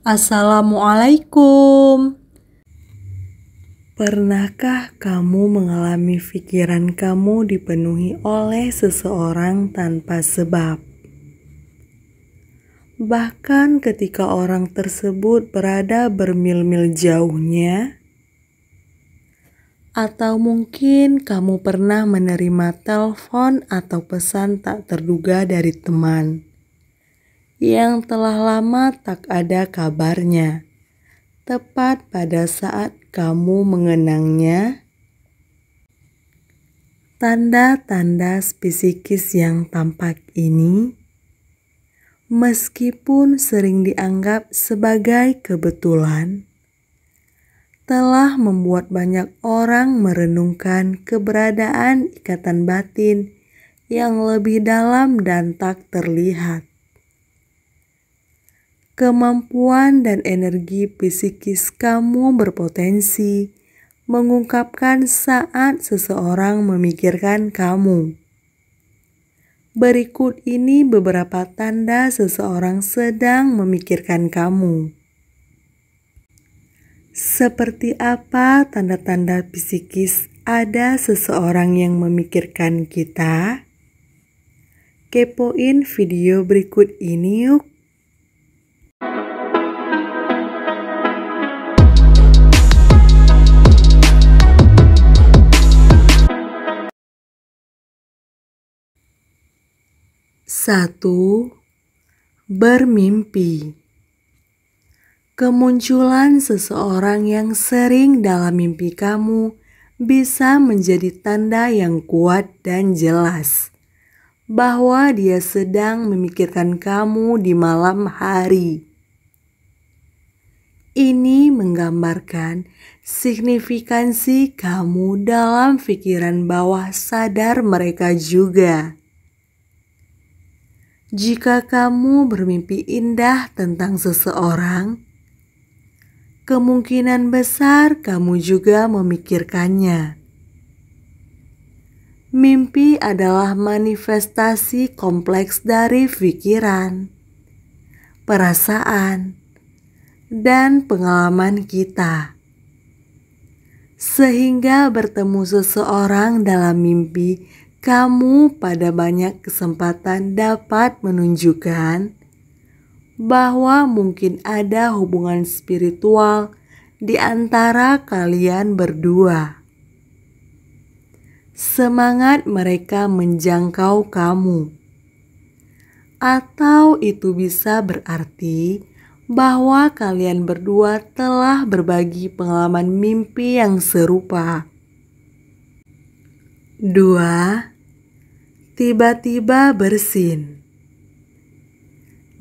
Assalamualaikum. Pernahkah kamu mengalami pikiran kamu dipenuhi oleh seseorang tanpa sebab? Bahkan ketika orang tersebut berada bermil-mil jauhnya? Atau mungkin kamu pernah menerima telepon atau pesan tak terduga dari teman yang telah lama tak ada kabarnya, tepat pada saat kamu mengenangnya. Tanda-tanda psikis yang tampak ini, meskipun sering dianggap sebagai kebetulan, telah membuat banyak orang merenungkan keberadaan ikatan batin yang lebih dalam dan tak terlihat. Kemampuan dan energi psikis kamu berpotensi mengungkapkan saat seseorang memikirkan kamu. Berikut ini beberapa tanda seseorang sedang memikirkan kamu. Seperti apa tanda-tanda psikis ada seseorang yang memikirkan kita? Kepoin video berikut ini yuk. Satu, bermimpi. Kemunculan seseorang yang sering dalam mimpi kamu bisa menjadi tanda yang kuat dan jelas bahwa dia sedang memikirkan kamu di malam hari. Ini menggambarkan signifikansi kamu dalam pikiran bawah sadar mereka juga. Jika kamu bermimpi indah tentang seseorang, kemungkinan besar kamu juga memikirkannya. Mimpi adalah manifestasi kompleks dari pikiran, perasaan, dan pengalaman kita. Sehingga bertemu seseorang dalam mimpi kamu pada banyak kesempatan dapat menunjukkan bahwa mungkin ada hubungan spiritual di antara kalian berdua. Semangat mereka menjangkau kamu. Atau itu bisa berarti bahwa kalian berdua telah berbagi pengalaman mimpi yang serupa. 2. Tiba-tiba bersin.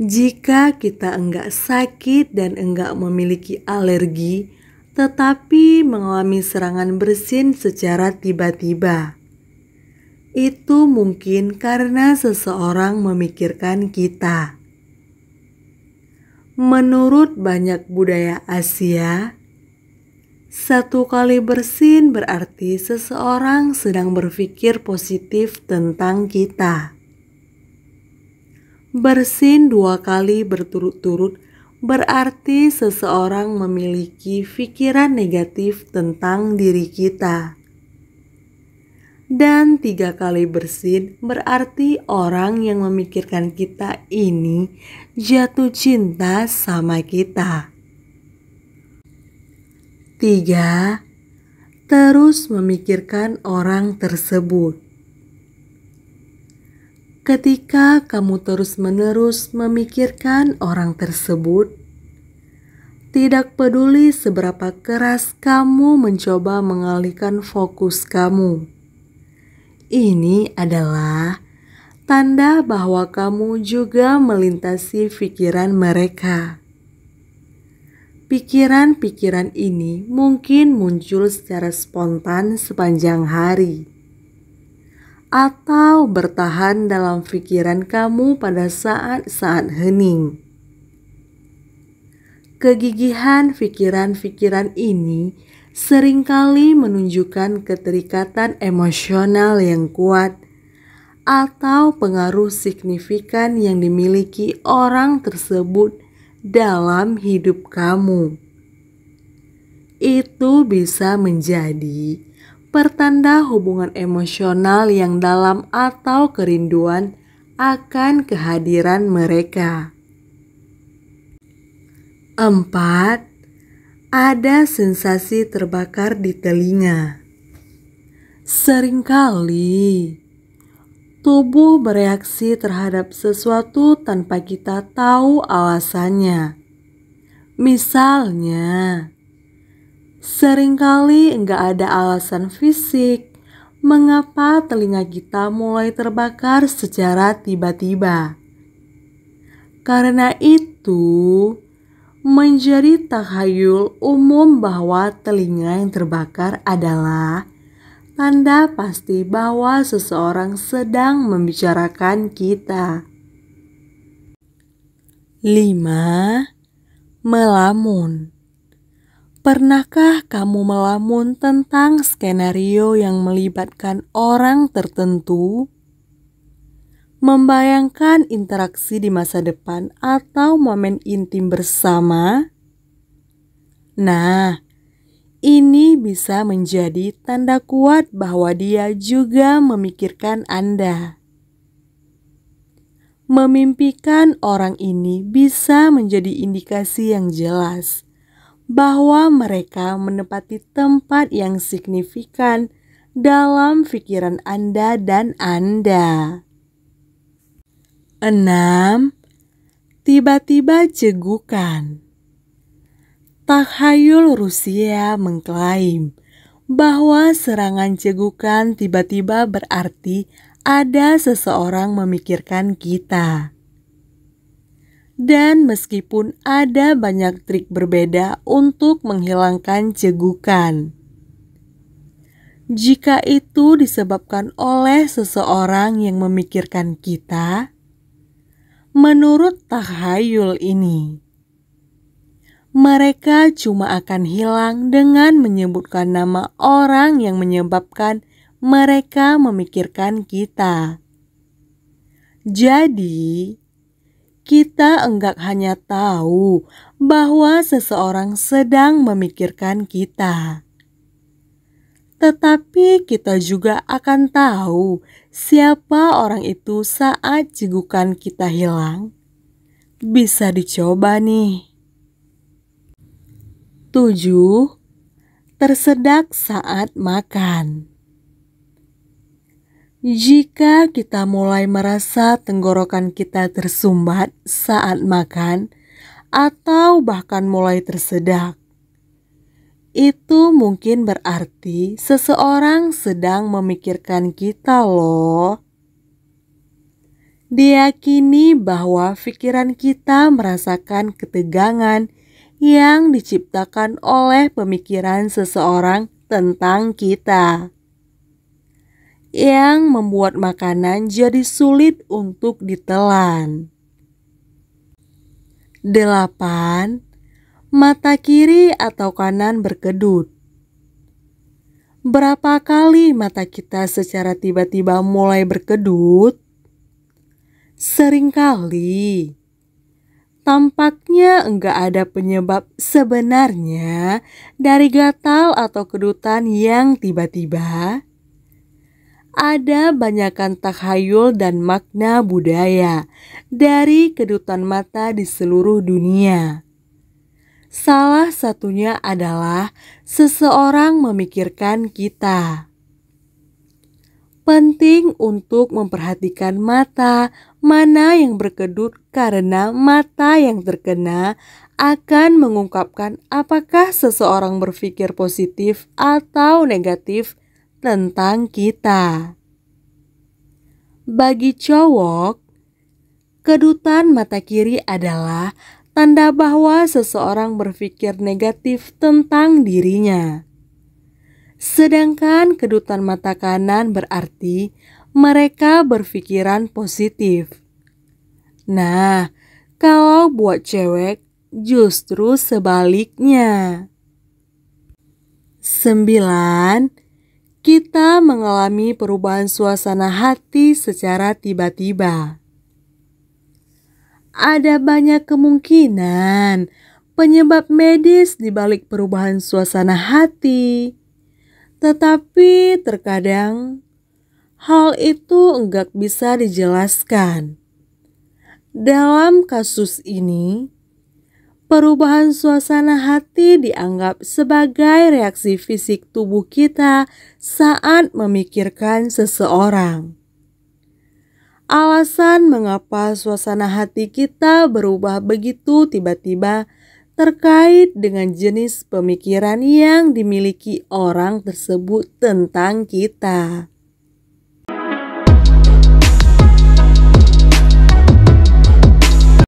Jika kita enggak sakit dan enggak memiliki alergi, tetapi mengalami serangan bersin secara tiba-tiba, itu mungkin karena seseorang memikirkan kita. Menurut banyak budaya Asia, 1 kali bersin berarti seseorang sedang berpikir positif tentang kita. Bersin 2 kali berturut-turut berarti seseorang memiliki pikiran negatif tentang diri kita. Dan 3 kali bersin berarti orang yang memikirkan kita ini jatuh cinta sama kita. 3. Terus memikirkan orang tersebut. Ketika kamu terus-menerus memikirkan orang tersebut, tidak peduli seberapa keras kamu mencoba mengalihkan fokus kamu, ini adalah tanda bahwa kamu juga melintasi pikiran mereka. Pikiran-pikiran ini mungkin muncul secara spontan sepanjang hari, atau bertahan dalam pikiran kamu pada saat-saat hening. Kegigihan pikiran-pikiran ini seringkali menunjukkan keterikatan emosional yang kuat atau pengaruh signifikan yang dimiliki orang tersebut dalam hidup kamu. Itu bisa menjadi pertanda hubungan emosional yang dalam atau kerinduan akan kehadiran mereka. 4. Ada sensasi terbakar di telinga. Seringkali tubuh bereaksi terhadap sesuatu tanpa kita tahu alasannya. Misalnya, seringkali enggak ada alasan fisik mengapa telinga kita mulai terbakar secara tiba-tiba. Karena itu, menjadi takhayul umum bahwa telinga yang terbakar adalah tanda pasti bahwa seseorang sedang membicarakan kita. 5. Melamun. Pernahkah kamu melamun tentang skenario yang melibatkan orang tertentu? Membayangkan interaksi di masa depan atau momen intim bersama? Nah, ini bisa menjadi tanda kuat bahwa dia juga memikirkan Anda. Memimpikan orang ini bisa menjadi indikasi yang jelas bahwa mereka menempati tempat yang signifikan dalam pikiran Anda dan Anda. 6. Tiba-tiba cegukan. Takhayul Rusia mengklaim bahwa serangan cegukan tiba-tiba berarti ada seseorang memikirkan kita. Dan meskipun ada banyak trik berbeda untuk menghilangkan cegukan, jika itu disebabkan oleh seseorang yang memikirkan kita, menurut takhayul ini, mereka cuma akan hilang dengan menyebutkan nama orang yang menyebabkan mereka memikirkan kita. Jadi, kita enggak hanya tahu bahwa seseorang sedang memikirkan kita, tetapi kita juga akan tahu siapa orang itu saat cegukan kita hilang. Bisa dicoba nih. 7. Tersedak saat makan. Jika kita mulai merasa tenggorokan kita tersumbat saat makan atau bahkan mulai tersedak, itu mungkin berarti seseorang sedang memikirkan kita loh. Diyakini bahwa pikiran kita merasakan ketegangan yang diciptakan oleh pemikiran seseorang tentang kita, yang membuat makanan jadi sulit untuk ditelan. 8. Mata kiri atau kanan berkedut. Berapa kali mata kita secara tiba-tiba mulai berkedut? Seringkali. Tampaknya enggak ada penyebab sebenarnya dari gatal atau kedutan yang tiba-tiba. Ada banyakan takhayul dan makna budaya dari kedutan mata di seluruh dunia. Salah satunya adalah seseorang memikirkan kita. Penting untuk memperhatikan mata mana yang berkedut karena mata yang terkena akan mengungkapkan apakah seseorang berpikir positif atau negatif tentang kita. Bagi cowok, kedutan mata kiri adalah tanda bahwa seseorang berpikir negatif tentang dirinya. Sedangkan kedutan mata kanan berarti mereka berpikiran positif. Nah, kalau buat cewek justru sebaliknya. 9. Kita mengalami perubahan suasana hati secara tiba-tiba. Ada banyak kemungkinan penyebab medis di balik perubahan suasana hati, tetapi terkadang hal itu enggak bisa dijelaskan. Dalam kasus ini, perubahan suasana hati dianggap sebagai reaksi fisik tubuh kita saat memikirkan seseorang. Alasan mengapa suasana hati kita berubah begitu tiba-tiba terkait dengan jenis pemikiran yang dimiliki orang tersebut tentang kita.